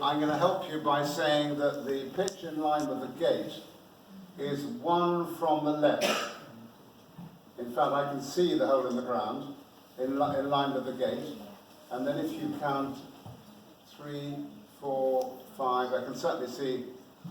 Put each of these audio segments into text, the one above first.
I'm going to help you by saying that the pitch in line with the gate is one from the left. In fact, I can see the hole in the ground in line with the gate. And then if you count 3, 4, 5, I can certainly see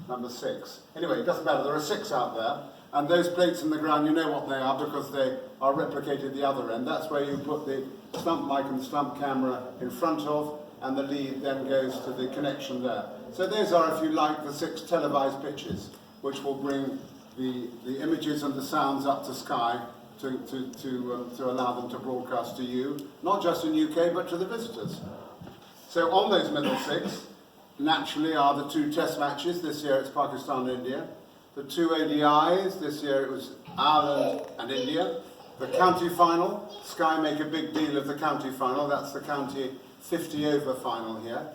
number 6. Anyway, it doesn't matter, there are 6 out there. And those plates in the ground, you know what they are because they are replicated the other end. That's where you put the slump mic and slump camera in front of, and the lead then goes to the connection there. So those are, if you like, the 6 televised pitches, which will bring the images and the sounds up to Sky to allow them to broadcast to you, not just in UK, but to the visitors. So on those middle 6, naturally, are the 2 test matches. This year it's Pakistan and India. The 2 ODIs, this year it was Ireland and India. The county final, Sky make a big deal of the county final. That's the county 50 over final here.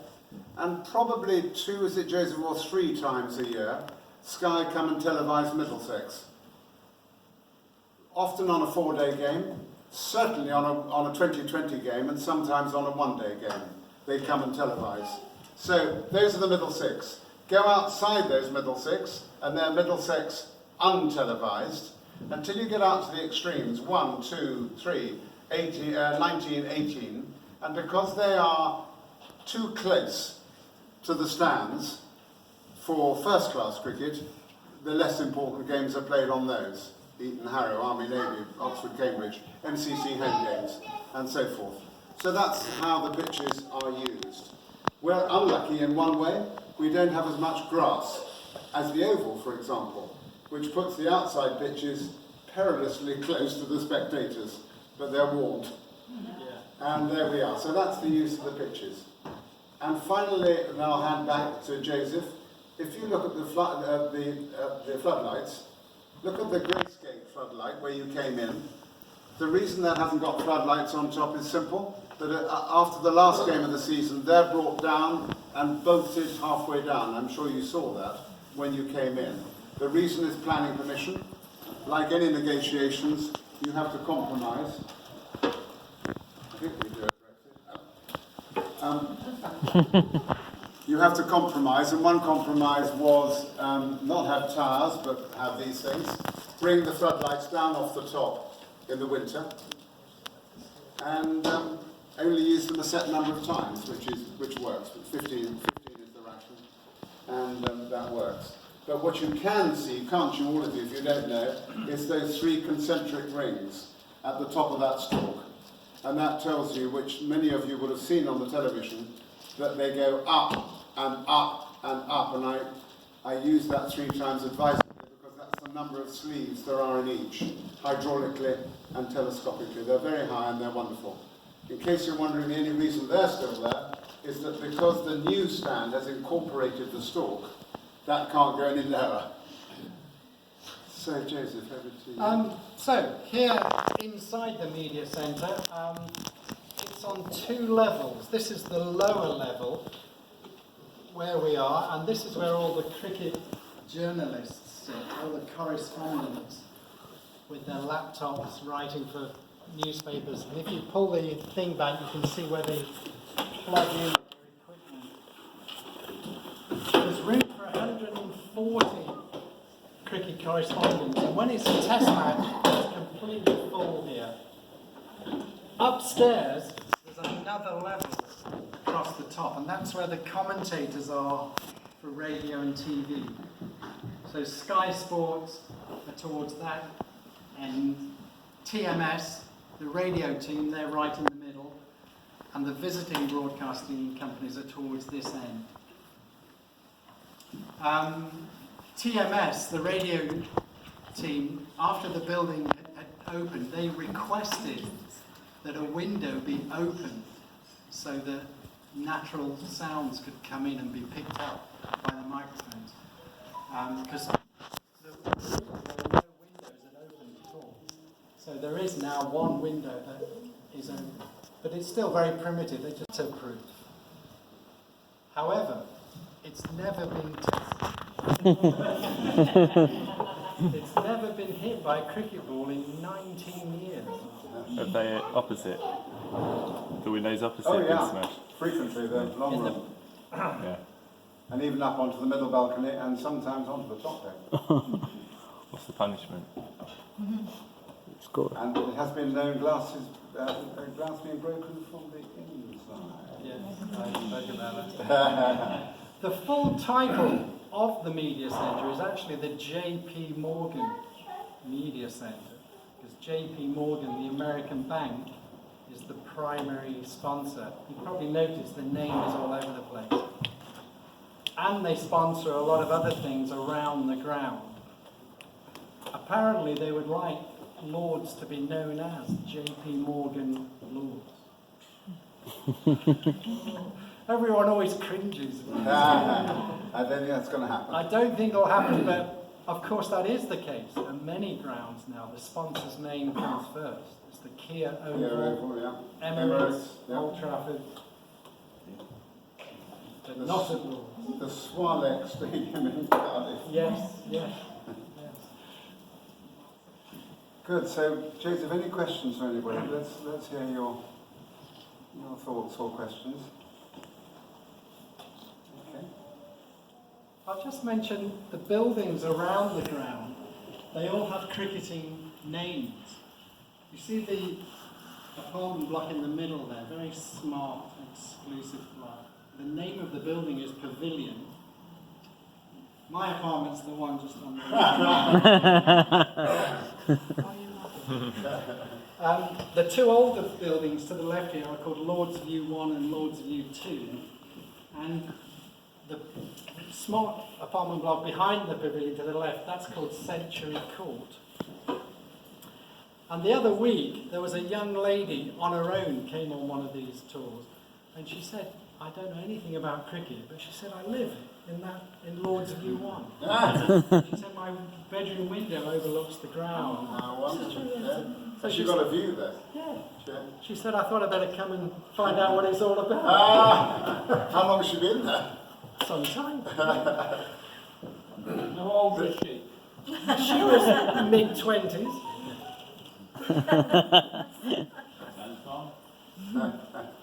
And probably 2, is it Joseph, or 3 times a year, Sky come and televise Middlesex. Often on a 4-day game, certainly on a 2020 game, and sometimes on a 1-day game. They come and televise. So those are the middle 6. Go outside those middle 6, and they're Middlesex untelevised, until you get out to the extremes, 1, 2, 3, 19, 18, and because they are too close to the stands for first-class cricket, the less important games are played on those. Eton, Harrow, Army, Navy, Oxford, Cambridge, MCC home games, and so forth. So that's how the pitches are used. We're unlucky in one way. We don't have as much grass as the Oval, for example, which puts the outside pitches perilously close to the spectators, but they're warned. And there we are. So that's the use of the pitches. And finally, and I'll hand back to Joseph. If you look at the floodlights, look at the Grayscape floodlight where you came in. The reason that hasn't got floodlights on top is simple. That after the last game of the season, they're brought down and bolted halfway down. I'm sure you saw that when you came in. The reason is planning permission. Like any negotiations, you have to compromise. I think we do it. You have to compromise, and one compromise was not have towers, but have these things. Bring the floodlights down off the top in the winter, and only use them a set number of times, which works. 15 is the ration, and that works. But what you can see, can't you, all of you, if you don't know, is those 3 concentric rings at the top of that stalk. And that tells you, which many of you would have seen on the television, that they go up and up and up. And I use that 3 times advisedly because that's the number of sleeves there are in each, hydraulically and telescopically. They're very high and they're wonderful. In case you're wondering, the only reason they're still there is that because the new stand has incorporated the stalk, that can't go any lower. So, Joseph, over to you. So, here inside the media centre, it's on 2 levels. This is the lower level where we are, and this is where all the cricket journalists sit, all the correspondents with their laptops writing for newspapers. And if you pull the thing back, you can see where they plug in their equipment. There's room for 140 cricket correspondents, and when it's a test match, it's completely full here. Upstairs, there's another level across the top, and that's where the commentators are for radio and TV. So Sky Sports are towards that end. TMS, the radio team, they're right in the middle, and the visiting broadcasting companies are towards this end. TMS, the radio team, after the building had opened, they requested that a window be opened so that natural sounds could come in and be picked up by the microphones. Because there were no windows that opened at all. So there is now one window that is open. But it's still very primitive, they just approved. However, it's never been tested. It's never been hit by a cricket ball in 19 years. Are they opposite? The windows opposite Oh, been yeah. smashed? Frequently, they're long run. Yeah. and even up onto the middle balcony and sometimes onto the top deck. What's the punishment? Score. And it has been known glass being broken from the inside. Yes, I spoke about that. The full title of the media centre is actually the J.P. Morgan Media Centre, because J.P. Morgan, the American bank, is the primary sponsor. You probably noticed the name is all over the place. And they sponsor a lot of other things around the ground. Apparently they would like Lords to be known as J.P. Morgan Lords. Everyone always cringes. I don't think that's going to happen. I don't think it'll happen, but of course that is the case. At many grounds now, the sponsor's name comes first. It's the Kia Yeah, Oval, yeah. Emirates, yeah. Old Trafford, but not at Lords. The Swalek Stadium in Cardiff. Yes, yes, yes. Good. So, Joseph, any questions for anybody? Let's hear your thoughts or questions. Okay. I'll just mention the buildings around the ground. They all have cricketing names. You see the apartment block in the middle there, very smart, exclusive block. The name of the building is Pavilion. My apartment's the one just on the right. The two older buildings to the left here are called Lord's View 1 and Lord's View 2. And the smart apartment block behind the pavilion to the left, that's called Century Court. And the other week, there was a young lady on her own came on one of these tours, and she said, I don't know anything about cricket, but she said, I live in Lord's View 1. She said, my bedroom window overlooks the ground. Wonderful. Yeah. So Has she got a view there? Yeah. Yeah. She said, I thought I'd better come and find out what it's all about. How long has she been there? Some time. How old is she? She was mid-20s.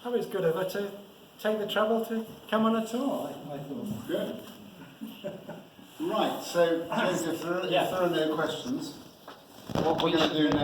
That was good of her to take the trouble to come on a tour, I thought. Good. Right, so Joseph, if there are no questions, what we're going to do next